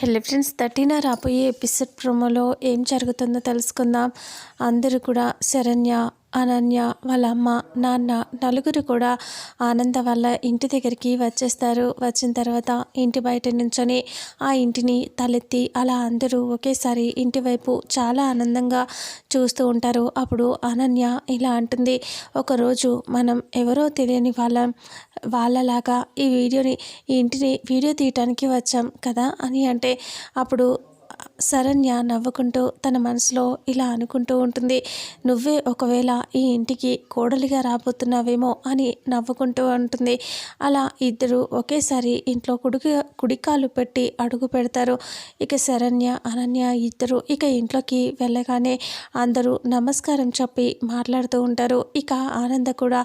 Hello friends, 13 రాబోయే episode ప్రోమోలో ఏం జరుగుతుందో తెలుసుకుందాం. అందరూ కూడా శరణ్య, అనన్య, వాళ్ళ అమ్మ, నాన్న నలుగురు కూడా ఆనంద వాళ్ళ ఇంటి దగ్గరికి వచ్చేస్తారు. వచ్చిన తర్వాత ఇంటి బయట నుంచొని ఆ ఇంటిని తలెత్తి అలా అందరూ ఒకేసారి ఇంటి వైపు చాలా ఆనందంగా చూస్తూ ఉంటారు. అప్పుడు అనన్య ఇలా అంటుంది, ఒకరోజు మనం ఎవరో తెలియని వాళ్ళలాగా ఈ ఇంటిని వీడియో తీయటానికి వచ్చాం కదా అని అంటే, అప్పుడు శరణ్య నవ్వుకుంటూ తన మనసులో ఇలా అనుకుంటూ ఉంటుంది, నువ్వే ఒకవేళ ఈ ఇంటికి కోడలిగా రాబోతున్నావేమో అని నవ్వుకుంటూ ఉంటుంది. అలా ఇద్దరు ఒకేసారి ఇంట్లో కుడికాలు పెట్టి అడుగు పెడతారు. ఇక శరణ్య, అనన్య ఇద్దరు ఇక ఇంట్లోకి వెళ్ళగానే అందరూ నమస్కారం చెప్పి మాట్లాడుతూ ఉంటారు. ఇక ఆనంద కూడా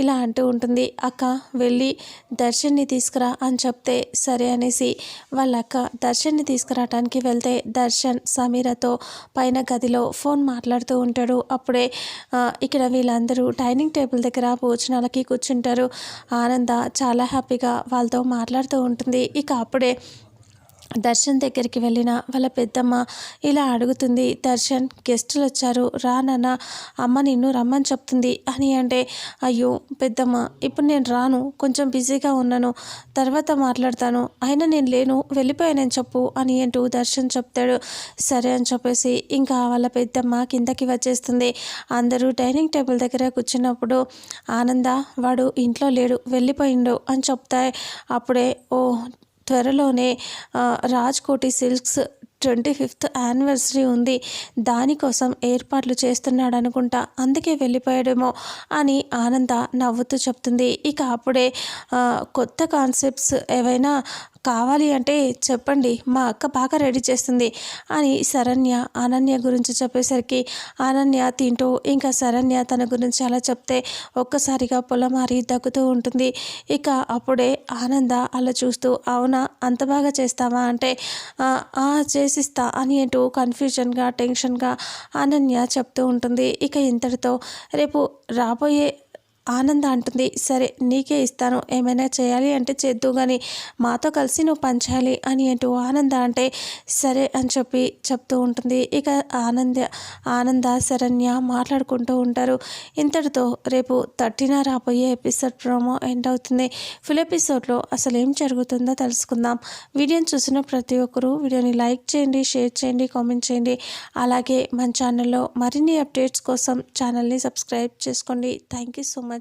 ఇలా అంటూ ఉంటుంది, అక్క వెళ్ళి దర్శన్ని తీసుకురా అని చెప్తే సరే అనేసి వాళ్ళ అక్క దర్శన్ని తీసుకురావటానికి వెళ్తే దర్శన్ సమీరతో పైన గదిలో ఫోన్ మాట్లాడుతూ ఉంటాడు. అప్పుడే ఇక్కడ వీళ్ళందరూ డైనింగ్ టేబుల్ దగ్గర భోజనాలకి కూర్చుంటారు. ఆనంద చాలా హ్యాపీగా వాళ్ళతో మాట్లాడుతూ ఉంటుంది. ఇక అప్పుడే దర్శన్ దగ్గరికి వెళ్ళిన వాళ్ళ పెద్దమ్మ ఇలా అడుగుతుంది, దర్శన్ గెస్టులు వచ్చారు రా నాన్న, అమ్మ నిన్ను రమ్మని చెప్తుంది అని అంటే, అయ్యో పెద్దమ్మ ఇప్పుడు నేను రాను, కొంచెం బిజీగా ఉన్నాను, తర్వాత మాట్లాడతాను, అయినా నేను లేను, వెళ్ళిపోయానని చెప్పు అని అంటూ దర్శన్ చెప్తాడు. సరే అని చెప్పేసి ఇంకా వాళ్ళ పెద్దమ్మ కిందకి వచ్చేస్తుంది. అందరూ డైనింగ్ టేబుల్ దగ్గర కూర్చున్నప్పుడు ఆనంద వాడు ఇంట్లో లేడు, వెళ్ళిపోయిండు అని చెప్తాయి. అప్పుడే త్వరలోనే రాజ్కోటి సిల్క్స్ 25th యానివర్సరీ ఉంది, దానికోసం ఏర్పాట్లు చేస్తున్నాడు అనుకుంటా, అందుకే వెళ్ళిపోయాడేమో అని ఆనంద నవ్వుతూ చెప్తుంది. ఇక అప్పుడే కొత్త కాన్సెప్ట్స్ ఏవైనా కావాలి అంటే చెప్పండి, మా అక్క బాగా రెడీ చేస్తుంది అని శరణ్య అనన్య గురించి చెప్పేసరికి అనన్య తింటూ ఇంకా శరణ్య తన గురించి అలా చెప్తే ఒక్కసారిగా పొలమారి దగ్గుతూ ఉంటుంది. ఇక అప్పుడే ఆనంద అలా చూస్తూ, అవునా అంత బాగా చేస్తావా అంటే చేసిస్తా అని అంటూ కన్ఫ్యూజన్గా టెన్షన్గా అనన్య చెప్తూ ఉంటుంది. ఇక ఇంతటితో రేపు రాబోయే ఆనంద అంటుంది, సరే నీకే ఇస్తాను, ఏమైనా చేయాలి అంటే చేద్దు కానీ మాతో కలిసి నువ్వు పనిచేయాలి అని అంటూ ఆనంద అంటే సరే అని చెప్తూ ఉంటుంది. ఇక ఆనంద శరణ్య మాట్లాడుకుంటూ ఉంటారు. ఇంతటితో రేపు 13 రాబోయే ఎపిసోడ్ ప్రోమో ఎండ్ అవుతుంది. ఫుల్ ఎపిసోడ్లో అసలు ఏం జరుగుతుందో తెలుసుకుందాం. వీడియోని చూసిన ప్రతి ఒక్కరూ వీడియోని లైక్ చేయండి, షేర్ చేయండి, కామెంట్ చేయండి. అలాగే మన ఛానల్లో మరిన్ని అప్డేట్స్ కోసం ఛానల్ని సబ్స్క్రైబ్ చేసుకోండి. Thank you so much.